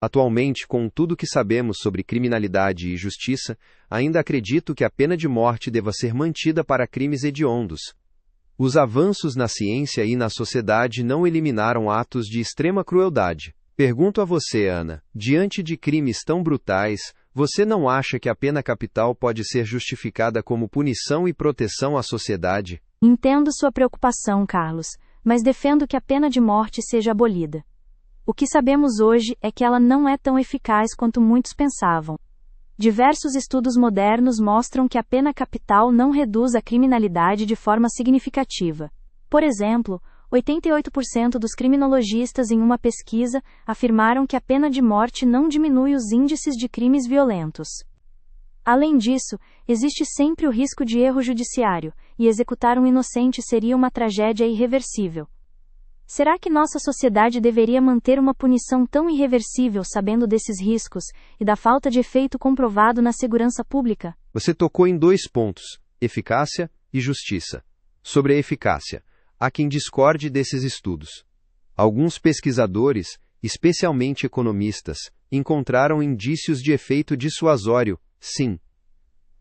Atualmente, com tudo que sabemos sobre criminalidade e justiça, ainda acredito que a pena de morte deva ser mantida para crimes hediondos. Os avanços na ciência e na sociedade não eliminaram atos de extrema crueldade. Pergunto a você, Ana, diante de crimes tão brutais, você não acha que a pena capital pode ser justificada como punição e proteção à sociedade? Entendo sua preocupação, Carlos, mas defendo que a pena de morte seja abolida. O que sabemos hoje é que ela não é tão eficaz quanto muitos pensavam. Diversos estudos modernos mostram que a pena capital não reduz a criminalidade de forma significativa. Por exemplo, 88% dos criminologistas em uma pesquisa afirmaram que a pena de morte não diminui os índices de crimes violentos. Além disso, existe sempre o risco de erro judiciário, e executar um inocente seria uma tragédia irreversível. Será que nossa sociedade deveria manter uma punição tão irreversível sabendo desses riscos e da falta de efeito comprovado na segurança pública? Você tocou em 2 pontos, eficácia e justiça. Sobre a eficácia, há quem discorde desses estudos. Alguns pesquisadores, especialmente economistas, encontraram indícios de efeito dissuasório, sim.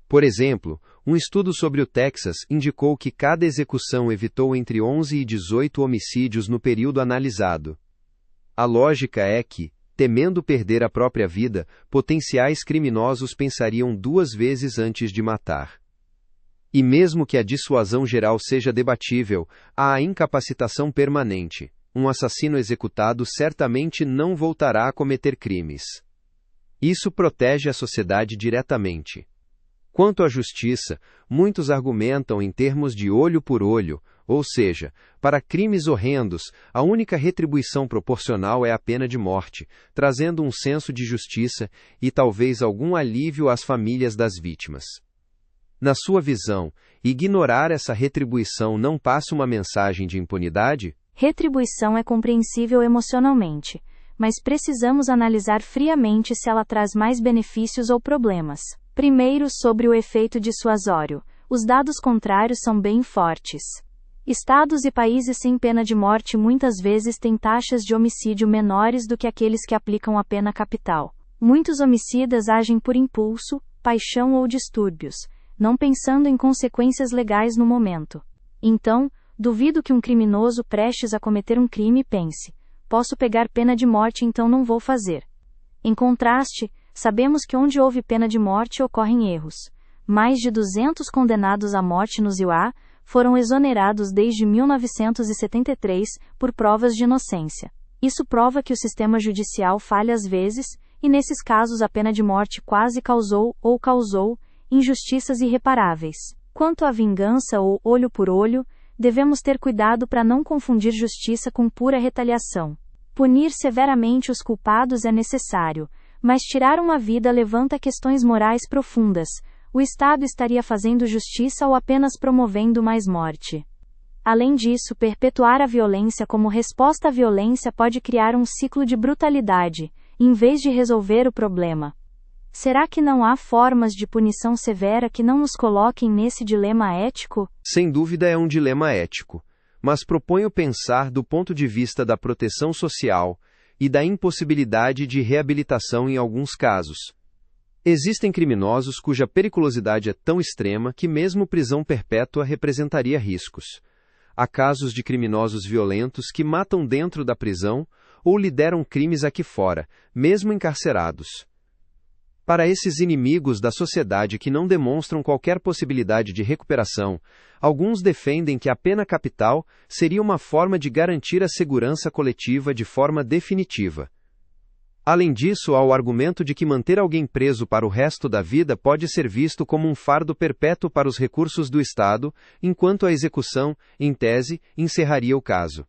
Por exemplo, um estudo sobre o Texas indicou que cada execução evitou entre 11 e 18 homicídios no período analisado. A lógica é que, temendo perder a própria vida, potenciais criminosos pensariam 2 vezes antes de matar. E mesmo que a dissuasão geral seja debatível, há a incapacitação permanente. Um assassino executado certamente não voltará a cometer crimes. Isso protege a sociedade diretamente. Quanto à justiça, muitos argumentam em termos de olho por olho, ou seja, para crimes horrendos, a única retribuição proporcional é a pena de morte, trazendo um senso de justiça e talvez algum alívio às famílias das vítimas. Na sua visão, ignorar essa retribuição não passa uma mensagem de impunidade? Retribuição é compreensível emocionalmente, mas precisamos analisar friamente se ela traz mais benefícios ou problemas. Primeiro, sobre o efeito dissuasório. Os dados contrários são bem fortes. Estados e países sem pena de morte muitas vezes têm taxas de homicídio menores do que aqueles que aplicam a pena capital. Muitos homicidas agem por impulso, paixão ou distúrbios, não pensando em consequências legais no momento. Então, duvido que um criminoso prestes a cometer um crime pense: posso pegar pena de morte, então não vou fazer. Em contraste, sabemos que onde houve pena de morte ocorrem erros. Mais de 200 condenados à morte nos USA foram exonerados desde 1973 por provas de inocência. Isso prova que o sistema judicial falha às vezes, e nesses casos a pena de morte quase causou ou causou injustiças irreparáveis. Quanto à vingança ou olho por olho, devemos ter cuidado para não confundir justiça com pura retaliação. Punir severamente os culpados é necessário, mas tirar uma vida levanta questões morais profundas. O Estado estaria fazendo justiça ou apenas promovendo mais morte? Além disso, perpetuar a violência como resposta à violência pode criar um ciclo de brutalidade, em vez de resolver o problema. Será que não há formas de punição severa que não nos coloquem nesse dilema ético? Sem dúvida é um dilema ético, mas proponho pensar do ponto de vista da proteção social e da impossibilidade de reabilitação em alguns casos. Existem criminosos cuja periculosidade é tão extrema que mesmo prisão perpétua representaria riscos. Há casos de criminosos violentos que matam dentro da prisão ou lideram crimes aqui fora, mesmo encarcerados. Para esses inimigos da sociedade que não demonstram qualquer possibilidade de recuperação, alguns defendem que a pena capital seria uma forma de garantir a segurança coletiva de forma definitiva. Além disso, há o argumento de que manter alguém preso para o resto da vida pode ser visto como um fardo perpétuo para os recursos do Estado, enquanto a execução, em tese, encerraria o caso.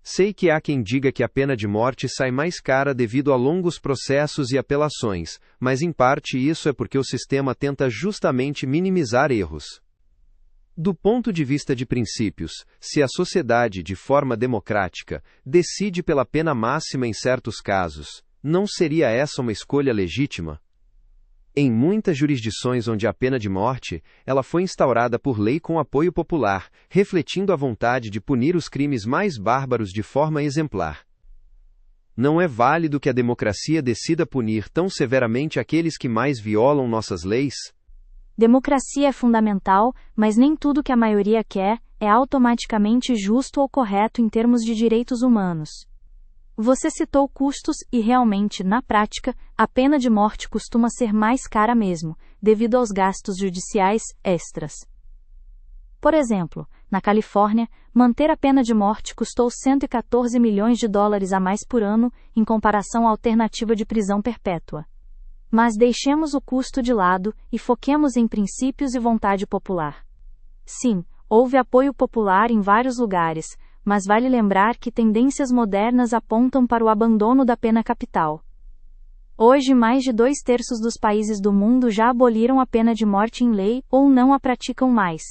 Sei que há quem diga que a pena de morte sai mais cara devido a longos processos e apelações, mas em parte isso é porque o sistema tenta justamente minimizar erros. Do ponto de vista de princípios, se a sociedade, de forma democrática, decide pela pena máxima em certos casos, não seria essa uma escolha legítima? Em muitas jurisdições onde há pena de morte, ela foi instaurada por lei com apoio popular, refletindo a vontade de punir os crimes mais bárbaros de forma exemplar. Não é válido que a democracia decida punir tão severamente aqueles que mais violam nossas leis? Democracia é fundamental, mas nem tudo que a maioria quer é automaticamente justo ou correto em termos de direitos humanos. Você citou custos e realmente, na prática, a pena de morte costuma ser mais cara mesmo, devido aos gastos judiciais extras. Por exemplo, na Califórnia, manter a pena de morte custou $114 milhões a mais por ano, em comparação à alternativa de prisão perpétua. Mas deixemos o custo de lado e foquemos em princípios e vontade popular. Sim, houve apoio popular em vários lugares, mas vale lembrar que tendências modernas apontam para o abandono da pena capital. Hoje, mais de 2/3 dos países do mundo já aboliram a pena de morte em lei ou não a praticam mais.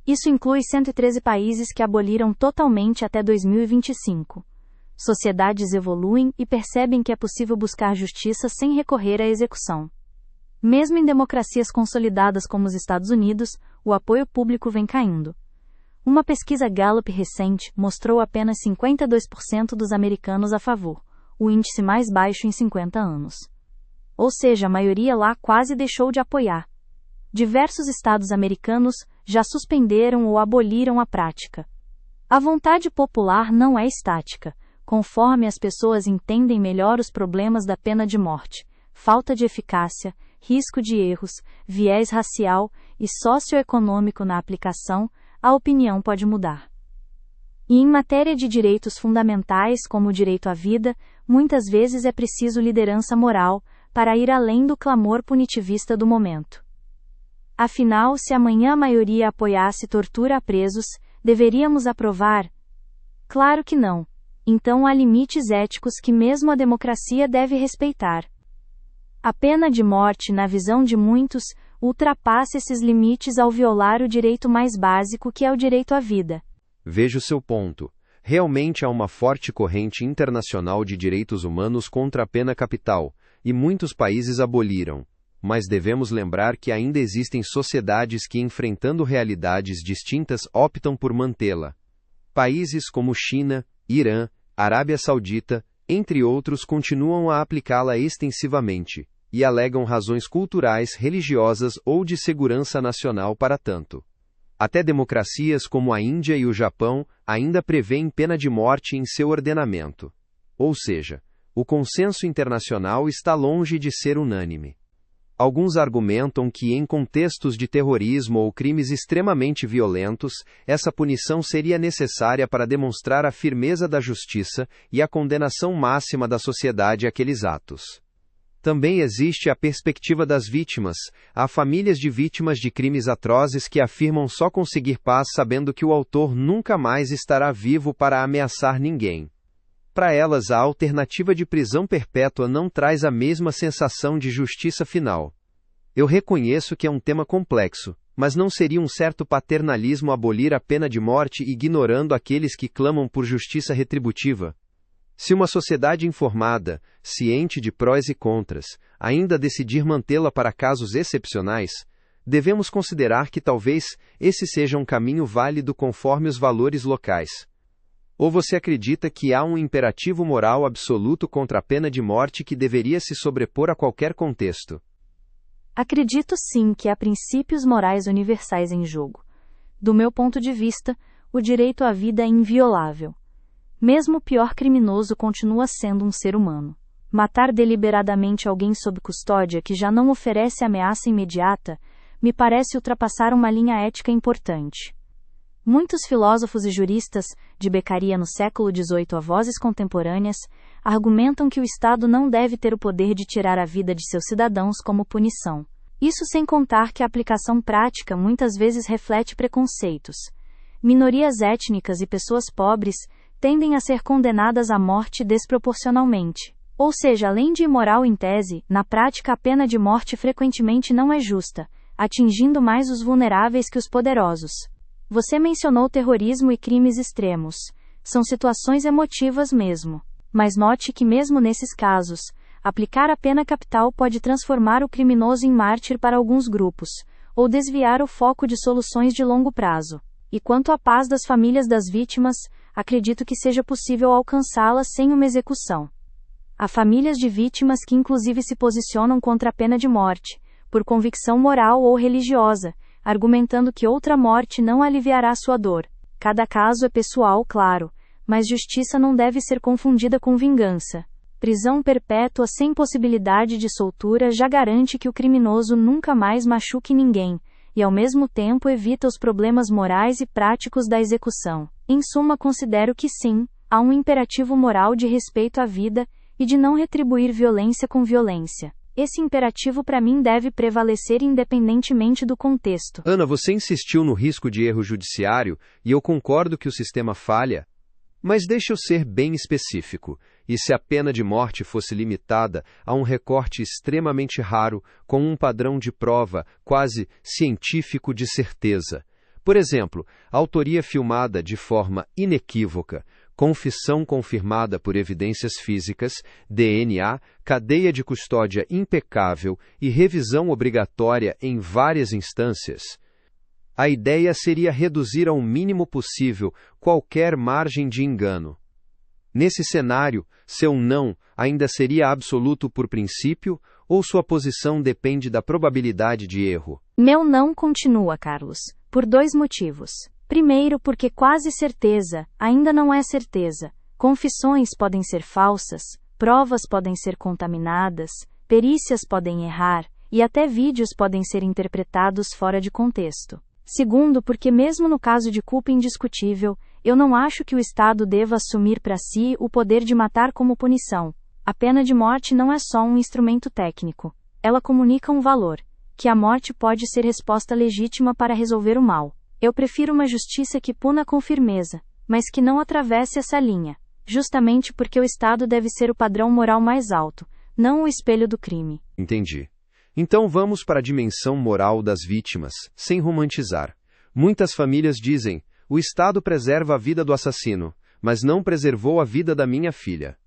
Isso inclui 113 países que aboliram totalmente até 2025. Sociedades evoluem e percebem que é possível buscar justiça sem recorrer à execução. Mesmo em democracias consolidadas como os Estados Unidos, o apoio público vem caindo. Uma pesquisa Gallup recente mostrou apenas 52% dos americanos a favor, o índice mais baixo em 50 anos. Ou seja, a maioria lá quase deixou de apoiar. Diversos estados americanos já suspenderam ou aboliram a prática. A vontade popular não é estática. Conforme as pessoas entendem melhor os problemas da pena de morte, falta de eficácia, risco de erros, viés racial e socioeconômico na aplicação, a opinião pode mudar. E em matéria de direitos fundamentais como o direito à vida, muitas vezes é preciso liderança moral para ir além do clamor punitivista do momento. Afinal, se amanhã a maioria apoiasse tortura a presos, deveríamos aprovar? Claro que não. Então há limites éticos que mesmo a democracia deve respeitar. A pena de morte, na visão de muitos, ultrapassa esses limites ao violar o direito mais básico que é o direito à vida. Vejo seu ponto. Realmente há uma forte corrente internacional de direitos humanos contra a pena capital, e muitos países aboliram. Mas devemos lembrar que ainda existem sociedades que, enfrentando realidades distintas, optam por mantê-la. Países como China, Irã, Arábia Saudita, entre outros, continuam a aplicá-la extensivamente, e alegam razões culturais, religiosas ou de segurança nacional para tanto. Até democracias como a Índia e o Japão ainda prevêem pena de morte em seu ordenamento. Ou seja, o consenso internacional está longe de ser unânime. Alguns argumentam que, em contextos de terrorismo ou crimes extremamente violentos, essa punição seria necessária para demonstrar a firmeza da justiça e a condenação máxima da sociedade àqueles atos. Também existe a perspectiva das vítimas. Há famílias de vítimas de crimes atrozes que afirmam só conseguir paz sabendo que o autor nunca mais estará vivo para ameaçar ninguém. Para elas, a alternativa de prisão perpétua não traz a mesma sensação de justiça final. Eu reconheço que é um tema complexo, mas não seria um certo paternalismo abolir a pena de morte ignorando aqueles que clamam por justiça retributiva? Se uma sociedade informada, ciente de prós e contras, ainda decidir mantê-la para casos excepcionais, devemos considerar que talvez esse seja um caminho válido conforme os valores locais. Ou você acredita que há um imperativo moral absoluto contra a pena de morte que deveria se sobrepor a qualquer contexto? Acredito sim que há princípios morais universais em jogo. Do meu ponto de vista, o direito à vida é inviolável. Mesmo o pior criminoso continua sendo um ser humano. Matar deliberadamente alguém sob custódia que já não oferece ameaça imediata, me parece ultrapassar uma linha ética importante. Muitos filósofos e juristas, de Beccaria no século XVIII a vozes contemporâneas, argumentam que o Estado não deve ter o poder de tirar a vida de seus cidadãos como punição. Isso sem contar que a aplicação prática muitas vezes reflete preconceitos. Minorias étnicas e pessoas pobres tendem a ser condenadas à morte desproporcionalmente. Ou seja, além de imoral em tese, na prática a pena de morte frequentemente não é justa, atingindo mais os vulneráveis que os poderosos. Você mencionou terrorismo e crimes extremos. São situações emotivas mesmo. Mas note que mesmo nesses casos, aplicar a pena capital pode transformar o criminoso em mártir para alguns grupos, ou desviar o foco de soluções de longo prazo. E quanto à paz das famílias das vítimas, acredito que seja possível alcançá-la sem uma execução. Há famílias de vítimas que inclusive se posicionam contra a pena de morte, por convicção moral ou religiosa, argumentando que outra morte não aliviará sua dor. Cada caso é pessoal, claro, mas justiça não deve ser confundida com vingança. Prisão perpétua sem possibilidade de soltura já garante que o criminoso nunca mais machuque ninguém, e ao mesmo tempo evita os problemas morais e práticos da execução. Em suma, considero que sim, há um imperativo moral de respeito à vida e de não retribuir violência com violência. Esse imperativo para mim deve prevalecer independentemente do contexto. Ana, você insistiu no risco de erro judiciário e eu concordo que o sistema falha. Mas deixa eu ser bem específico. E se a pena de morte fosse limitada a um recorte extremamente raro, com um padrão de prova quase científico de certeza? Por exemplo, autoria filmada de forma inequívoca, confissão confirmada por evidências físicas, DNA, cadeia de custódia impecável e revisão obrigatória em várias instâncias. A ideia seria reduzir ao mínimo possível qualquer margem de engano. Nesse cenário, seu não ainda seria absoluto por princípio, ou sua posição depende da probabilidade de erro? Meu não continua, Carlos, por 2 motivos. Primeiro, porque quase certeza ainda não é certeza. Confissões podem ser falsas, provas podem ser contaminadas, perícias podem errar, e até vídeos podem ser interpretados fora de contexto. Segundo, porque mesmo no caso de culpa indiscutível, eu não acho que o Estado deva assumir para si o poder de matar como punição. A pena de morte não é só um instrumento técnico. Ela comunica um valor, que a morte pode ser resposta legítima para resolver o mal. Eu prefiro uma justiça que puna com firmeza, mas que não atravesse essa linha, justamente porque o Estado deve ser o padrão moral mais alto, não o espelho do crime. Entendi. Então vamos para a dimensão moral das vítimas, sem romantizar. Muitas famílias dizem: o Estado preserva a vida do assassino, mas não preservou a vida da minha filha.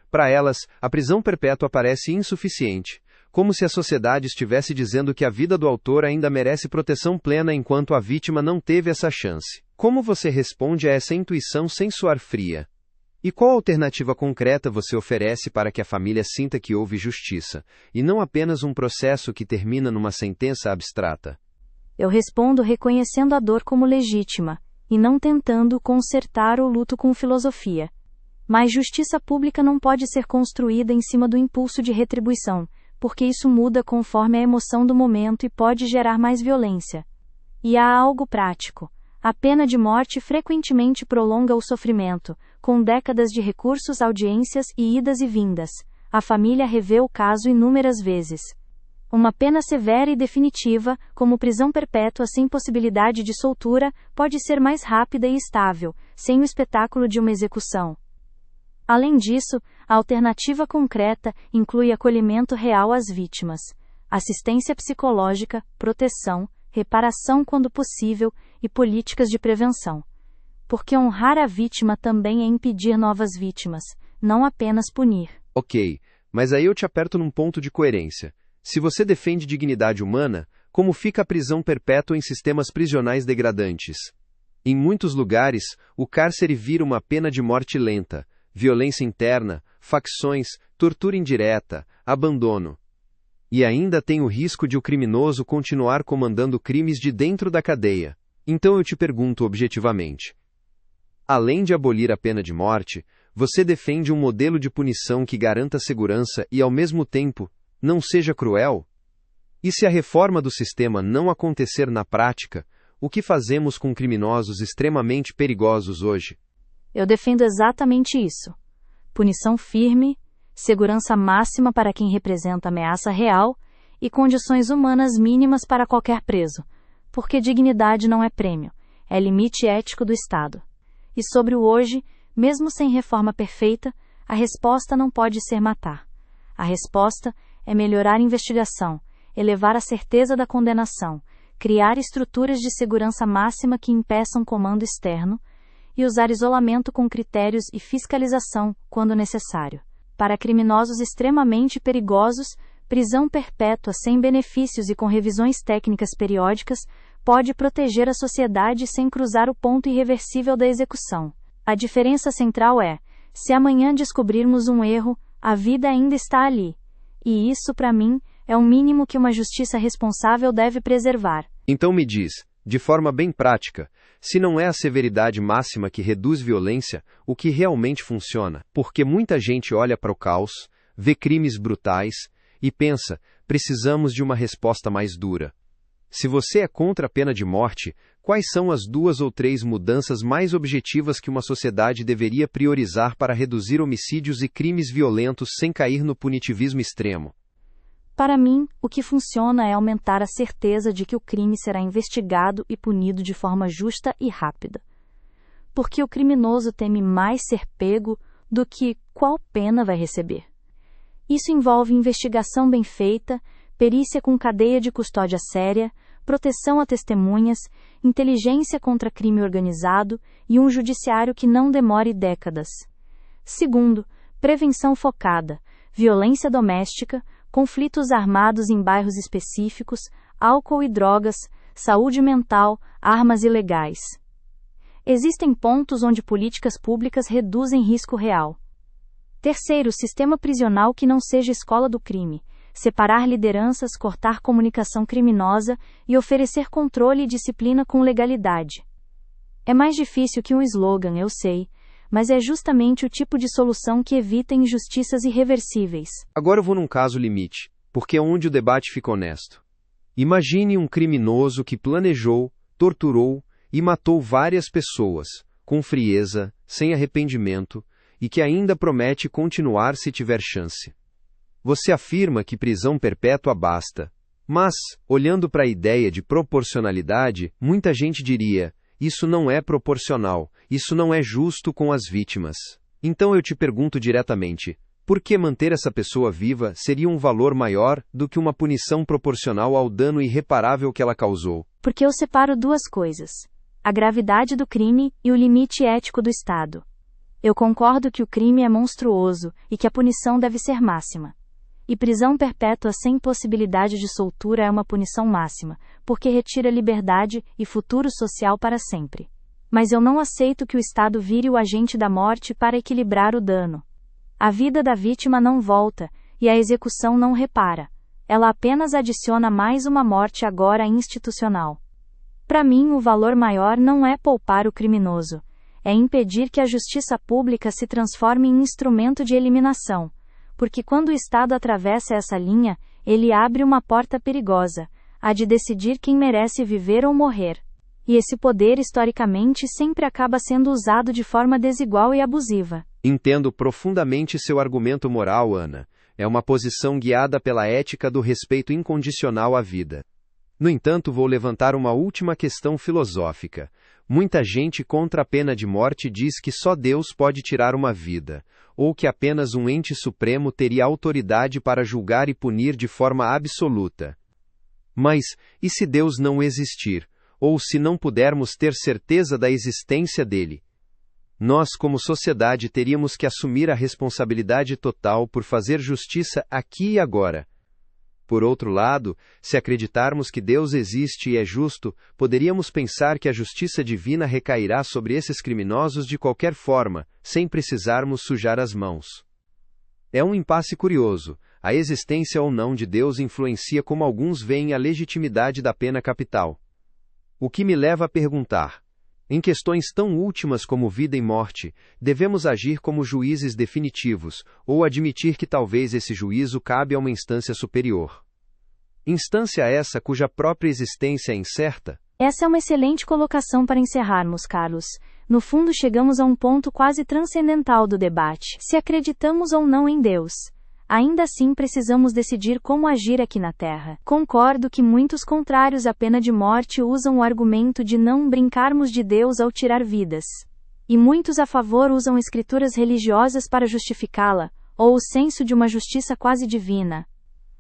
Para elas, a prisão perpétua parece insuficiente, como se a sociedade estivesse dizendo que a vida do autor ainda merece proteção plena enquanto a vítima não teve essa chance. Como você responde a essa intuição sem soar fria? E qual alternativa concreta você oferece para que a família sinta que houve justiça, e não apenas um processo que termina numa sentença abstrata? Eu respondo reconhecendo a dor como legítima, e não tentando consertar o luto com filosofia. Mas justiça pública não pode ser construída em cima do impulso de retribuição, porque isso muda conforme a emoção do momento e pode gerar mais violência. E há algo prático. A pena de morte frequentemente prolonga o sofrimento, com décadas de recursos, audiências e idas e vindas. A família revê o caso inúmeras vezes. Uma pena severa e definitiva, como prisão perpétua sem possibilidade de soltura, pode ser mais rápida e estável, sem o espetáculo de uma execução. Além disso, a alternativa concreta inclui acolhimento real às vítimas, assistência psicológica, proteção, reparação quando possível e políticas de prevenção. Porque honrar a vítima também é impedir novas vítimas, não apenas punir. Ok, mas aí eu te aperto num ponto de coerência. Se você defende dignidade humana, como fica a prisão perpétua em sistemas prisionais degradantes? Em muitos lugares, o cárcere vira uma pena de morte lenta, violência interna, facções, tortura indireta, abandono. E ainda tem o risco de o criminoso continuar comandando crimes de dentro da cadeia. Então eu te pergunto objetivamente. Além de abolir a pena de morte, você defende um modelo de punição que garanta segurança e, ao mesmo tempo, não seja cruel? E se a reforma do sistema não acontecer na prática, o que fazemos com criminosos extremamente perigosos hoje? Eu defendo exatamente isso. Punição firme, segurança máxima para quem representa ameaça real e condições humanas mínimas para qualquer preso, porque dignidade não é prêmio, é limite ético do Estado. E sobre o hoje, mesmo sem reforma perfeita, a resposta não pode ser matar. A resposta é melhorar a investigação, elevar a certeza da condenação, criar estruturas de segurança máxima que impeçam comando externo e usar isolamento com critérios e fiscalização, quando necessário. Para criminosos extremamente perigosos, prisão perpétua sem benefícios e com revisões técnicas periódicas pode proteger a sociedade sem cruzar o ponto irreversível da execução. A diferença central é: se amanhã descobrirmos um erro, A vida ainda está ali. E isso, para mim, é o mínimo que uma justiça responsável deve preservar. Então me diz, de forma bem prática, se não é a severidade máxima que reduz violência, o que realmente funciona? Porque muita gente olha para o caos, vê crimes brutais e pensa, precisamos de uma resposta mais dura. Se você é contra a pena de morte, quais são as 2 ou 3 mudanças mais objetivas que uma sociedade deveria priorizar para reduzir homicídios e crimes violentos sem cair no punitivismo extremo? Para mim, o que funciona é aumentar a certeza de que o crime será investigado e punido de forma justa e rápida. Porque o criminoso teme mais ser pego do que qual pena vai receber. Isso envolve investigação bem feita, perícia com cadeia de custódia séria, proteção a testemunhas, inteligência contra crime organizado e um judiciário que não demore décadas. Segundo, prevenção focada, violência doméstica, conflitos armados em bairros específicos, álcool e drogas, saúde mental, armas ilegais. Existem pontos onde políticas públicas reduzem risco real. Terceiro, sistema prisional que não seja escola do crime. Separar lideranças, cortar comunicação criminosa e oferecer controle e disciplina com legalidade. É mais difícil que um slogan, eu sei, mas é justamente o tipo de solução que evita injustiças irreversíveis. Agora eu vou num caso limite, porque é onde o debate fica honesto. Imagine um criminoso que planejou, torturou e matou várias pessoas, com frieza, sem arrependimento, e que ainda promete continuar se tiver chance. Você afirma que prisão perpétua basta. Mas, olhando para a ideia de proporcionalidade, muita gente diria, isso não é proporcional, isso não é justo com as vítimas. Então eu te pergunto diretamente, por que manter essa pessoa viva seria um valor maior do que uma punição proporcional ao dano irreparável que ela causou? Porque eu separo 2 coisas: a gravidade do crime e o limite ético do Estado. Eu concordo que o crime é monstruoso e que a punição deve ser máxima. E prisão perpétua sem possibilidade de soltura é uma punição máxima, porque retira liberdade e futuro social para sempre. Mas eu não aceito que o Estado vire o agente da morte para equilibrar o dano. A vida da vítima não volta, e a execução não repara. Ela apenas adiciona mais uma morte agora institucional. Para mim, o valor maior não é poupar o criminoso. É impedir que a justiça pública se transforme em instrumento de eliminação. Porque quando o Estado atravessa essa linha, ele abre uma porta perigosa, a de decidir quem merece viver ou morrer. E esse poder historicamente sempre acaba sendo usado de forma desigual e abusiva. Entendo profundamente seu argumento moral, Ana. É uma posição guiada pela ética do respeito incondicional à vida. No entanto, vou levantar uma última questão filosófica. Muita gente contra a pena de morte diz que só Deus pode tirar uma vida, ou que apenas um ente supremo teria autoridade para julgar e punir de forma absoluta. Mas, e se Deus não existir, ou se não pudermos ter certeza da existência dele? Nós, como sociedade, teríamos que assumir a responsabilidade total por fazer justiça aqui e agora. Por outro lado, se acreditarmos que Deus existe e é justo, poderíamos pensar que a justiça divina recairá sobre esses criminosos de qualquer forma, sem precisarmos sujar as mãos. É um impasse curioso. A existência ou não de Deus influencia como alguns veem a legitimidade da pena capital. O que me leva a perguntar: em questões tão últimas como vida e morte, devemos agir como juízes definitivos, ou admitir que talvez esse juízo cabe a uma instância superior? Instância essa cuja própria existência é incerta? Essa é uma excelente colocação para encerrarmos, Carlos. No fundo, chegamos a um ponto quase transcendental do debate. Se acreditamos ou não em Deus, ainda assim precisamos decidir como agir aqui na Terra. Concordo que muitos contrários à pena de morte usam o argumento de não brincarmos de Deus ao tirar vidas. E muitos a favor usam escrituras religiosas para justificá-la, ou o senso de uma justiça quase divina.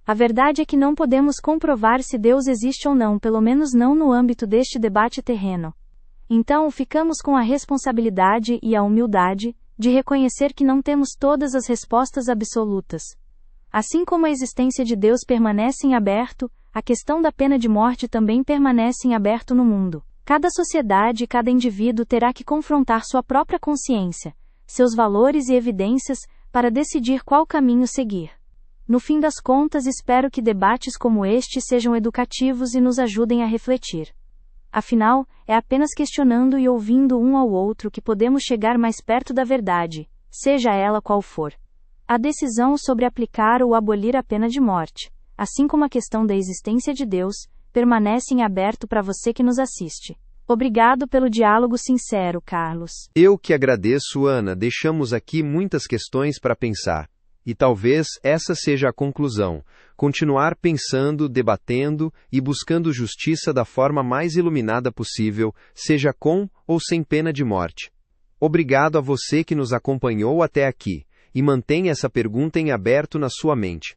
A verdade é que não podemos comprovar se Deus existe ou não, pelo menos não no âmbito deste debate terreno. Então, ficamos com a responsabilidade e a humildade de reconhecer que não temos todas as respostas absolutas. Assim como a existência de Deus permanece em aberto, a questão da pena de morte também permanece em aberto no mundo. Cada sociedade e cada indivíduo terá que confrontar sua própria consciência, seus valores e evidências, para decidir qual caminho seguir. No fim das contas, espero que debates como este sejam educativos e nos ajudem a refletir. Afinal, é apenas questionando e ouvindo um ao outro que podemos chegar mais perto da verdade, seja ela qual for. A decisão sobre aplicar ou abolir a pena de morte, assim como a questão da existência de Deus, permanece em aberto para você que nos assiste. Obrigado pelo diálogo sincero, Carlos. Eu que agradeço, Ana. Deixamos aqui muitas questões para pensar. E talvez essa seja a conclusão. Continuar pensando, debatendo e buscando justiça da forma mais iluminada possível, seja com ou sem pena de morte. Obrigado a você que nos acompanhou até aqui. E mantenha essa pergunta em aberto na sua mente.